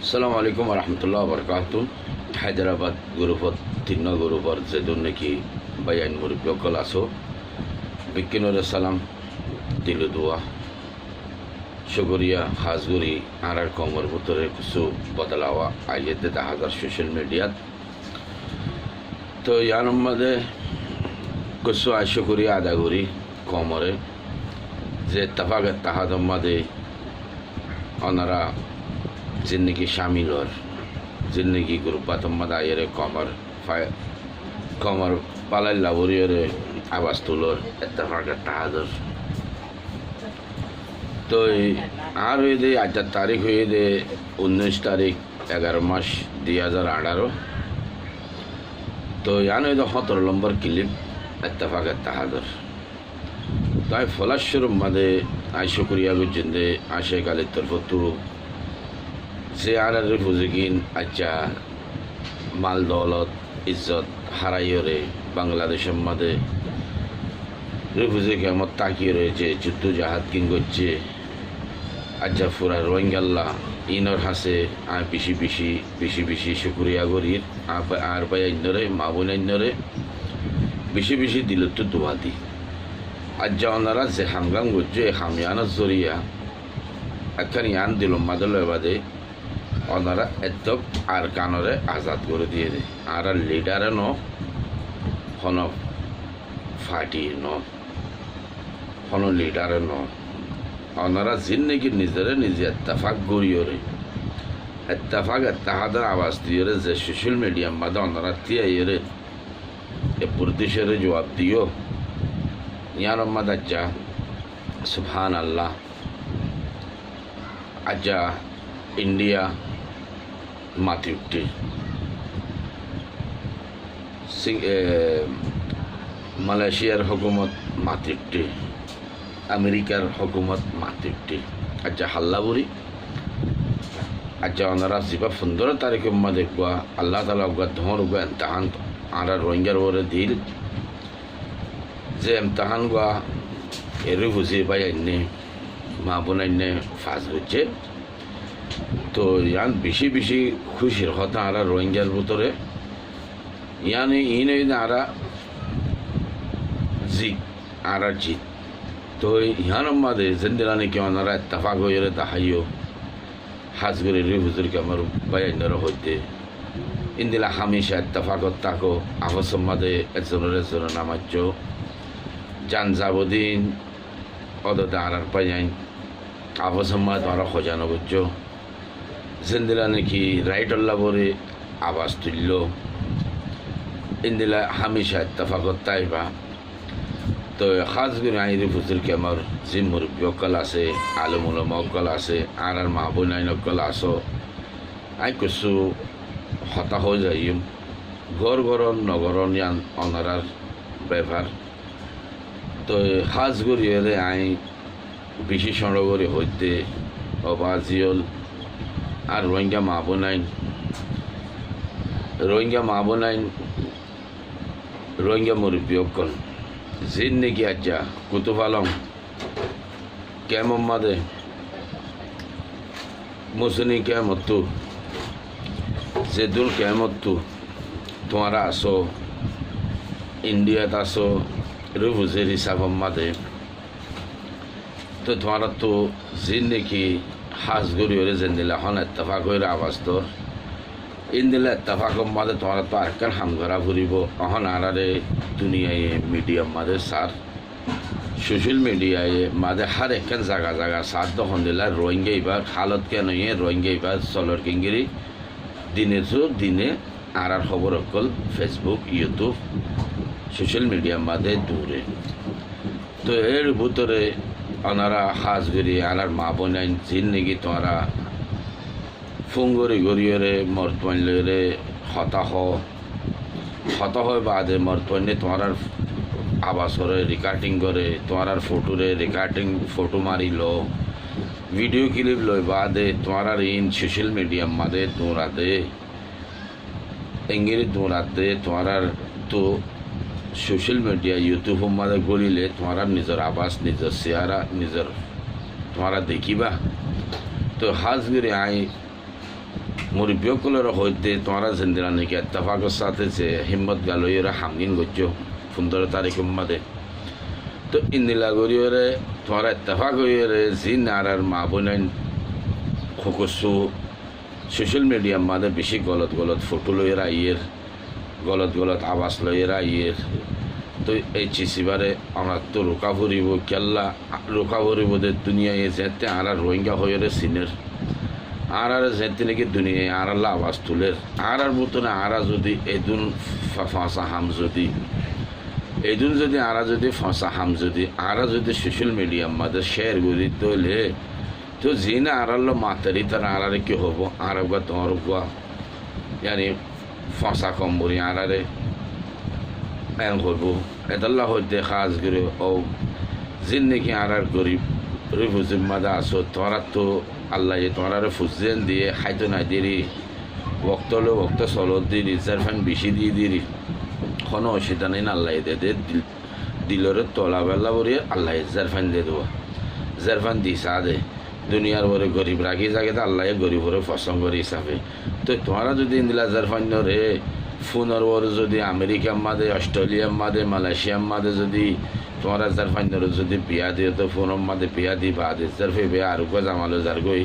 আসসালামু আলাইকুম রহমতুল্লাহ বরকাত। হায়দ্রাবাদ গ্রুপত 3 নং গ্রুপর যেদুন নাকি বাইন মুরব্বী অকল আসো বিজ্ঞানের সালাম দিল দোয়া শুকরিয়া হাজগুরি আর কমর ভিতরে কিছু বদলাওয়া আইয়েতে দেখা যায় সোশ্যাল মিডিয়াত। তো ইয়ার মধ্যে কিছু শুকরিয়া আদা করি কমরে যে তফাগত তাহাদ মধ্যে ওনারা जिंदगी शामिल और जिंदगी गुरुबात मदायर कमर पालाल लावरियर आवाज तुलोर इत्तेफाक ताहादर। तो আর হয়ে দে আজকের তারিখ হয়ে দে 19 তারিখ 11 মাস 2018। তো ইয়ান হয়ে 17 নম্বর ক্লিপ ইত্তেফাক তাহাদর। তাই ফলাশ্বর মাদে আই শুকরিয়া গুজিন্দে আশে কালের তরফ তুরু যে আর রিফুজিগিন আচ্ছা মাল দৌলত ইজ্জত হারাইরে বাংলাদেশের মধ্যে রিফুজি কেমন তাকিয়ে রয়েছে যুদ্ধ জাহাজ কিন করছে আচ্ছা ফুরা রোহিঙ্গাল্লা ইনর হাসে আর বেশি শুক্রিয়া করির আর পাই অন্যরে মা বোন অন্যরে বেশি দিল তো দোয়া দি আচ্ছা ওনারা যে হামগাম করছে হামিয়ানোর জরিয়া একখান ইয়ান দিল মাদল বাদে ওনারা এত আর কানরে আজাদ করে দিয়ে দেয় আর লিডারে হন ফাটি হন লিডারে ওনারা জিন্দেগি নিজে এত্তেফাক গড়িয়রে এত্তেফাক এত্তেহাদের আওয়াজ দিয়ে যে সোশ্যাল মিডিয়ার মাঝে ওনারা তিয়াইরে এ প্রদেশের জবাব দিও ইয়ার মাঝে আচ্ছা সুবহান আল্লাহ। আচ্ছা ইন্ডিয়া মাতি উঠে মালয়েশিয়ার হুকুমত মাতি উঠে আমেরিকার হুকুমত মাতি উঠে আচ্ছা হাল্লাবুরি আচ্ছা ওনারা যেবা 15 তারিখের মধ্যে দেখবা আল্লাহ তালা ধর এমতাহান আর রোহিঙ্গার ওরে দিল যে এমতাহান গা এরু বুঝে পাই আইনে মা বোন আইনে ফাঁস হচ্ছে। তো ইয়ান বেশি খুশির কথা আর রোহিঙ্গার ভিতরে ইয়ানি ইন আরা জিত আর জিত। তো ইহান মাদে জিন্দিরানি কে ওনারা ইত্তেফাক হয়ে তাহাইও হাজগরি হুজুর কে আমার বাইনার হইতে ইন্দিলা হামেশা ইত্তেফাকত তাকো আফস মাদে একজনের নামাজ্য জান যাবদিন অদতে আর পাইন আফস মাদ আর খোঁজানো বুঝছো জিন্দিলা নাকি রাইটল্লা বলে আওয়াজ তুলল ইন্দিলা হামেশা ইত্তেফাকত তাইবা। তো খাস করে আইরি ফুজুর কে আমার যে মুরব্বী অকল আছে আলমুলম অকল আছে আর মা বোন আইন অকল আসো আই কিছু হতা হয়ে যাই ঘর নগরন ইয়ান অনারার ব্যবহার। তো খাস করিয়ে আই বেশি সড়গরে হইতে অবাজিয়ল আর রোহিঙ্গা মা বোনাইন রোহিঙ্গা মুরব্বী অকল জিন নাকি আচ্ছা কুতুব আলম কেমন মাদে মুসনি কেমতু যেদুল কেমতু তোমারা আসো ইন্ডিয়াত আসো রিফুজির হিসাব মাদে। তো তোমারা তো জিন নাকি হাজ গড়ি হলে জেন্দিলা হন ইত্তেফাক হয়ে আওয়াজ তোর ইন্দিলা ইত্তেফাকর মাঝে তোমার তো আরেকখান হামঘরা ঘুরিব অহন আরারে দুনিয়ায় মিডিয়ার মাঝে সার সোশ্যাল মিডিয়ায় মাঝে হার একখান জায়গা সার তখন দিলা রোহিঙ্গা এবার হালত কেন রোহিঙ্গা এবার চলর কিঙ্গিরি দিনে আর খবর অকল ফেসবুক ইউটিউব সোশ্যাল মিডিয়ার মাঝে দূরে। তো এর ভিতরে ওনারা হাজ গড়ি আনার মা বোনাইন জিন্দেগি তোমরা ফুঙ্গরি গড়িয়ে মর্তমানলে হতাহ হয় বাদে মর্তমানে তোমার আবাস করে রেকর্ডিং করে তোমার ফটো মারিল ভিডিও ক্লিপ লয় বাদে তোমার ইন সোশ্যাল মিডিয়ার মাঝে তোমরাতে এঙ্গেরি তোমরাতে তোমার তো সোশ্যাল মিডিয়া ইউটিউব মাঝে গড়িলে তোমার নিজের আবাস নিজের চেহারা নিজের তোমরা দেখিবা। তো হাজ করে আই মুরব্বীগুলোর হইতে তোমরা জিন্দিরা নাকি এত্তেফাকের সাথে যে হিম্মত গেল এরা হামগিন করছো 15 তারিখ মাদে তো ইন্দিলা গরিয়রে তোমরা এত্তেফাক হইরে জিন আর মা বোনাইন খোকসু সোশ্যাল মিডিয়ার মাঝে বেশি গলত গলত ফটো লইয়ের আইয়ের গলত আওয়াজ লইয়ের আইয়ের তো এই চিসিবারে আমার তো রোকা ভরিব কেল্লা রোকা ভরিব দে দুনিয়ায় যেতে আর রোহিঙ্গা হইরে সিনের আর যেতে নাকি দুনিয়ায় আর আওয়াজ তুলের আর মতনে আর যদি এদিন ফাঁসা হাম যদি এদিন যদি আর যদি ফাঁসা হাম যদি আর যদি সোশ্যাল মিডিয়ার মাঝে শেয়ার করি তোলে তো জিনা আড়াল মাতারি তার আড়ারে কি হবো আর গা তোমার গা জানি ফাঁসা কম বলি আড়ারে এন করবো এদাল্লা হইতে খাস করে ও জিন নাকি আর গরিব রিফুজির মাদা আসো তোরা তো আল্লাহ তোমরা ফুজেন দিয়ে খাইতো নাই দিরি বক্ত হলে বক্ত চলত দিরি জারফান বেশি দিয়ে দিরি কোনো অসুবিধা নেই আল্লাহ দে দিলরে তলা বেলা বরিয়ে আল্লাহ জারফান দিয়ে দেবো জারফান দিসা দে দুনিয়ার বরে গরিব রাখি যাকে তো আল্লাহ গরিবরে পছন্দ করে হিসাবে তো তোমরা যদি ইন্দিলা জারফান রে ফোনের ওরে যদি আমেরিকার মাদে অস্ট্রেলিয়ার মাদে মালয়েশিয়ার মাদে যদি তোমরা জারফান যদি বিয়া দিও তো ফোনের মাদে বিয়া দি বা দে জারফে বিয়া আর গো জামালো যার গই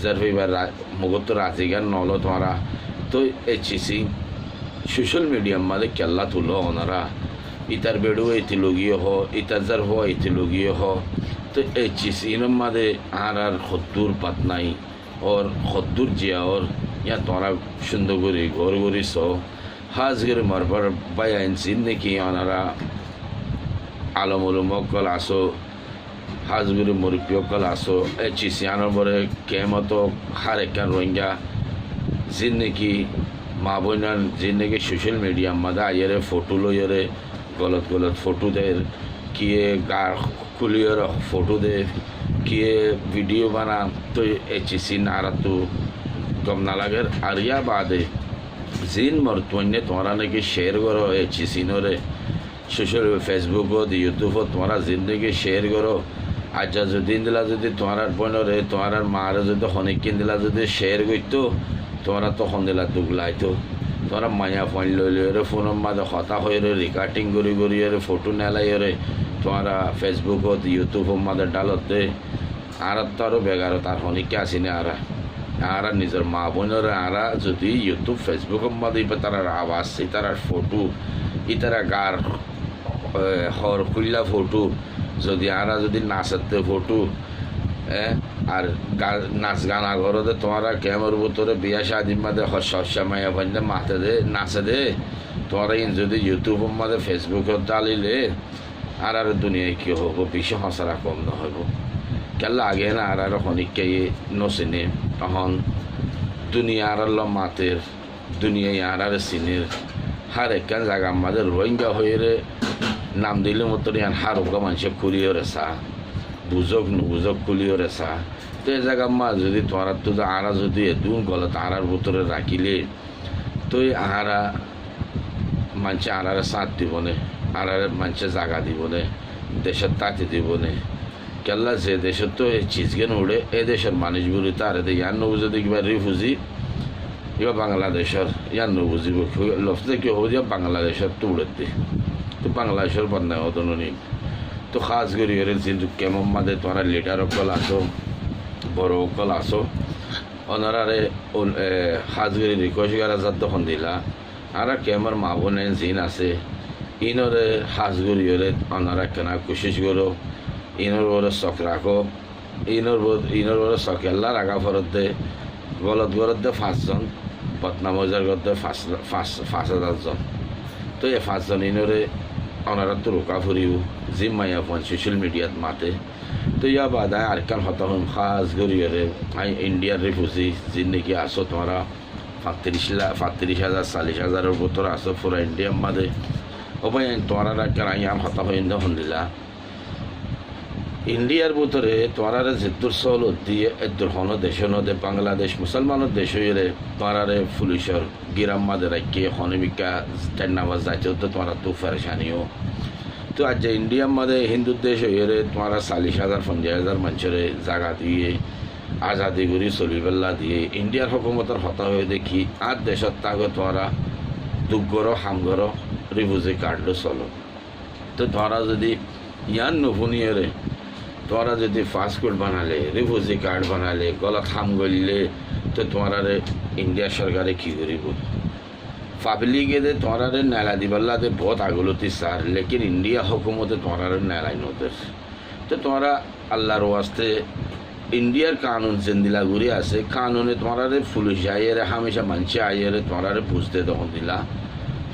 জারফে এবার মগত রাজিগার নলো তোমরা তো এচিসি সোশ্যাল মিডিয়ার মাদে কেল্লা তুলো ওনারা ইতার বেড়ু এইটি লগিয়ে হ ইতার যার হো এইটি লগিয়ে হ তো এই চিসিনের মাঝে আর খদ্দুর পাত নাই ওর খদ্দুর জিয়া ওর ইয়া তোরা সুন্দর করে ঘর ঘরি স হাজ করে মারবার বাই আইনছিন নাকি ওনারা আলম মক্কল আসো হাজ করে মরিপিয়কল আসো এই চিসিয়ানোর পরে কেমতো হার একটা রোহিঙ্গা জিন নাকি মা বোনার জিন নাকি সোশ্যাল মিডিয়ার মাঝে আইয়ারে ফটো লইয়ারে গলত ফটো দেয় কিয়ে গার খুলিয়ে ফটো দে কিয়ে ভিডিও বানা তো এচিসি আর তো গম না লাগে আর ইয়া বাদে জিন মর্তমানে তোমরা নাকি শেয়ার করো এচিসিনরে সোশ্যাল ফেসবুকত ইউটিউবত তোমরা জিন্দগি শেয়ার করো আচ্ছা যদি দিলা যদি তোমার বোনরে তোমার মারে যদি অনেকদিন দিলা যদি শেয়ার করতো তোমরা তখন দিলা দুগলাইতো তোমরা মায়া ফোন লইলে ফোনের মাঝে হতা হয়ে রেকর্ডিং করি ফটো নেলাই তোমরা ফেসবুকত ইউটিউবের মাঝে ডালত দে আর তো আরও বেগারো তার অনেকে আসিনি আর নিজের মা বোনের আর যদি ইউটিউব ফেসবুকের মাঝে তার আওয়াজ তার ফটো ইতারা গার হর খুল্লা ফটো যদি আর যদি নাচতে ফটো আর নাচ গান আগরতে তোমরা কেমর ভিতরে বিয়া শাদির মাঝে সবসময় মায়া ভান্ডে মাথে দে নাচে দে তোমরা যদি ইউটিউবের মাঝে ফেসবুকত ডালিলে আর দুনিয়ায় কি হব বেশি হসারা কম না হইব কেলা আগে না আর অনেককে নচিনে তখন দুনিয়া আর মাতের দুনিয়ায় আর চিনের হার একখান জায়গার মাঝে রোহিঙ্গা হয়ে নাম দিলে মতন ইয়ান হার হোক মানুষে খুলিও রেসা বুঝক নুবুঝক খুলিও রেসা তো এই জায়গার মা যদি তোমরা তো আরা যদি এদুন গলত আরার ভিতরে রাখিলে তো আহারা মানুষে আরারে সাথ দিব না আর মানুষে জায়গা দিব না দেশের তাঁতি দিব না কেল্লা যে দেশের তো এই চিজগেন উড়ে এই দেশের মানুষগুলি তার ইয়ার নবুঝে কিবা রিফিউজি এবার বাংলাদেশের ইয়ার নবুঝিব লফতে কি হব দিয়া বাংলাদেশের তো উড়ে দি তো বাংলাদেশের বন্যা হতো নি তো খাস করি কিন্তু কেমন মাঝে তোমরা লিডার অকল আসো বড় অকল আসো ওনারে খাস করি রিকোয়েস্ট করা যার তখন দিলা আর কেমন মা বোনের জিন আছে ইনরে হাজ গড়িয়ে ওনারা কেনা কোশিশ করো ইনর বড় শখ রাখো ইনর বড় শখ এল্লা রাখা ফরত দে গলত দে 5 জন বদনামজার করতে 5,000 জন তো এই 5 জন ইনরে ওনারা তো রোকা ফুরিও জিম মাইয়া ফোন সোশ্যাল মিডিয়াত মাতে তো ইয়া বাদায় আরেকখান হতা হম খাস গড়িয়ে ইন্ডিয়ার রিফিউজি জিন নাকি আসো তোমরা 35,000 40,000 ভিতরে আসো পুরা ইন্ডিয়ার মাঝে ওপাই তোমরা কেন হতা হয়ে হন্দিলা ইন্ডিয়ার ভিতরে তোমরা যেদুর চল দিয়ে এদুর হন দেশ নদে বাংলাদেশ মুসলমানের দেশ হয়ে তোমরা পুলিশের গিরাম মাঝে রাখিয়ে হনমিকা নামাজ যাইতে তো তোমরা তো ফেরেশানিও তো আজ যে ইন্ডিয়ার মাঝে হিন্দুর দেশ হয়ে তোমরা 40,000 50,000 মানুষের জায়গা দিয়ে আজাদি করে চলিবেলা দিয়ে ইন্ডিয়ার হুকুমতের হতা হয়ে দেখি আর দেশত তাকে তোরা দুঃগর হামগর রিফিউজি কার্ডও চলো তো তোরা যদি ইয়ান নুফুনিয়ে তোরা যদি পাসপোর্ট বানালে রিফিউজি কার্ড বানালে গলত হাম গলিলে তো তোরা ইন্ডিয়া সরকারে কী করিব পাবলিকে দে তোরা নেলা দিবাল্লা দে বহুত আগলতি সার লেকিন ইন্ডিয়া হুকুমতে তোরা নেলাই নদের তো তোরা আল্লাহর ওয়াস্তে ইন্ডিয়ার কানুন জিন্দিলা ঘুরে আছে কানুনে তোরা পুলিশ আইয়ে হামেশা মানছে আইয়ে তোরা বুঝতে তখন দিলা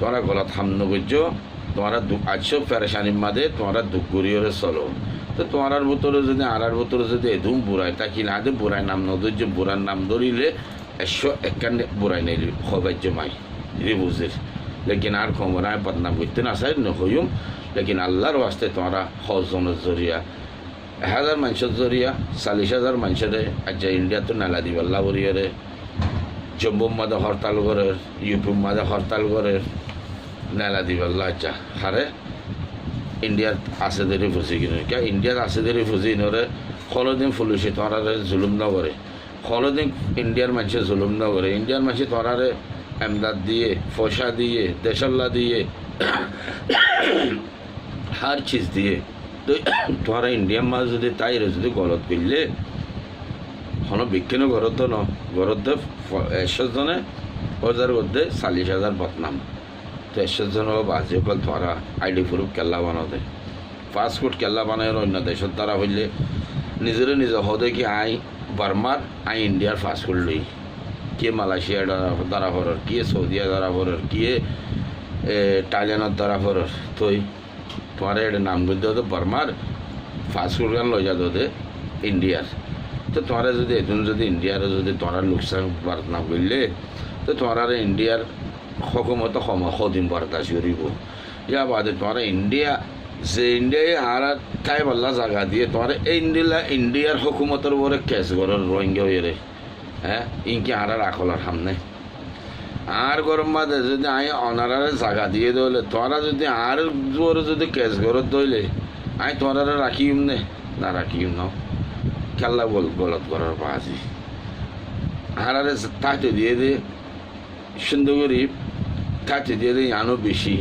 তোরা গলত হাম নগর্য তোরা আজও পেরেশানির মাঝে তোরা দুঃখ করিয়ে চলো তো তোমার ভিতরে যদি আড়ার ভিতরে যদি এদুম বুড়াই তাকি না দে বুড়াই নাম নদর্য বুড়ার নাম ধরিলে 151 বুড়াই নেই সবাজ্য মাই রিফিউজির লেকিন আর খবরায় বদনাম করতে না চাই নহইম লেকিন আল্লাহর ওয়াস্তে তোমরা হজনের জরিয়া 1000 মানুষের জরিয়া 40,000 মানুষের আজ ইন্ডিয়া তো নালা দিবাল্লা বরিয়ারে জম্মুর মাঝে হরতাল করে ইউপির মাঝে হরতাল করে নালা দিবাল্লা আচ্ছা হারে ইন্ডিয়ার আছে দেরি ফুসি কিনে কে ইন্ডিয়ার আছে দেরি ফুসি নরে কোনোদিন পুলিশে তোরারে জুলুম না করে কোনোদিন ইন্ডিয়ার মানুষের জুলুম না করে ইন্ডিয়ার মানুষে তোরারে এমদাদ দিয়ে পয়সা দিয়ে দেশাল্লা দিয়ে হার চিজ দিয়ে তো তোরা ইন্ডিয়ার মাঝ যদি তাই যদি গলত করলে কোনো বিজ্ঞান ঘরত ন ঘরত 100 জনে হাজার মধ্যে 40,000 বদনাম তো 100 জন বাজি কল তোরা আইডি প্রুফ কেল্লা বানাতে পাসপোর্ট কেল্লা বানায় অন্য দেশের দ্বারা হইলে নিজের হদে কি আই বার্মার আই ইন্ডিয়ার পাসপোর্ট লই কে মালয়েশিয়ার দ্বারা ফরর কে সৌদিয়া দ্বারা ফরর কে টাইল্যান্ডের দ্বারা ফরর তুই তোমার এটা নাম বলতে হতো বার্মার পাসপোর্ট গান লই যাতে হতে ইন্ডিয়ার তো তোরা যদি এখন যদি ইন্ডিয়ার যদি তোরা লোকসান না করলে তো তোরা ইন্ডিয়ার হুকুমত সদিন বরদাস্ত করিব ইয়া বাদে তোরা ইন্ডিয়া যে ইন্ডিয়ায় আর তাই বললা জায়গা দিয়ে তোমার ইন্ডিয়ার হুকুমতের উপরে কেস করার রোহিঙ্গা হয়ে হ্যাঁ ইনকি আর রাখলার সামনে আর গরম মাঝে যদি আমি অনারারে জায়গা দিয়ে দইলে তোরা যদি আর জোরে যদি কেস ঘরত দইলে আমি তোরা রাখিম নে না রাখিম ন খেলা গলত করার পাশি আরে তাতে দিয়ে দে সুন্দর করি তাতে দিয়ে দে আনো বেশি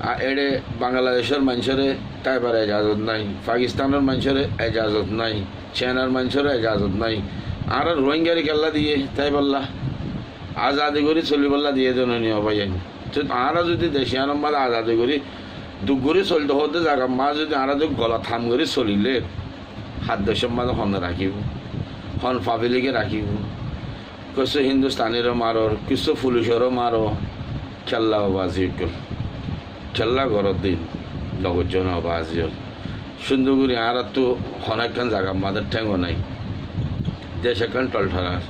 আর এড়ে বাংলাদেশের মানুষের তাই পারে এজাজত নাই পাকিস্তানের মানুষের এজাজত নাই চায়নার মানুষের এজাজত নাই আর রোহিঙ্গারি খেলা দিয়ে তাই বললা আজাদি করি চলি বললা দিয়ে দেন নিয়ে ভাই আর যদি দেশিয়ান মাঝে আজাদি করি দুঃখ করে চলতে হতে জায়গা মা যদি আর গলা থাম করে চলিলে হাত দেশের মাঝে হন রাখিব হন পাবলিকে রাখিব কিছু হিন্দুস্তানিরও মারো কিছু পুলিশেরও মারো খেল্লা বাজি খেল্লা ঘরের দিন লগজন বাজি সুন্দর করে আর তো অনেকখান জায়গা মাদের ঠেঙ্গো নাই দেশ এখন টলঠার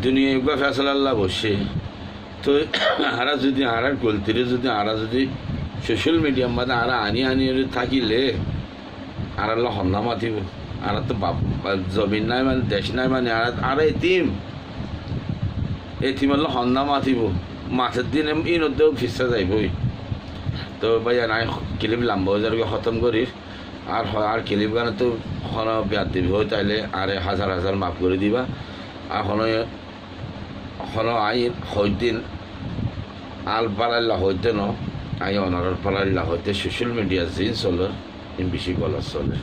দুনিয়া ইবা ফেসলাল্লা বসে তো আরা যদি আর গলতিরে যদি আরা যদি সোশ্যাল মিডিয়ার মাঝে আর আনি থাকিলে আর হন্না মাতিব আর তো জমিন নাই মানে দেশ নাই মানে আর এতিম হলে হন্না মাতিব মাছের দিন ইনতেও ফিসা যাইবই তো ভাই নাই ক্লিপ লাম্বা হাজারকে খতম করি আর ক্লিপ গানে তো হন বিয়ার দিবি হয় তাইলে আর 1000 মাফ করে দিবা আর হন আই হইদিন আল পালাইলা হইতে ন আই অনার পালাইলা হইতে সোশ্যাল মিডিয়া জিন চলে বেশি গলা চলে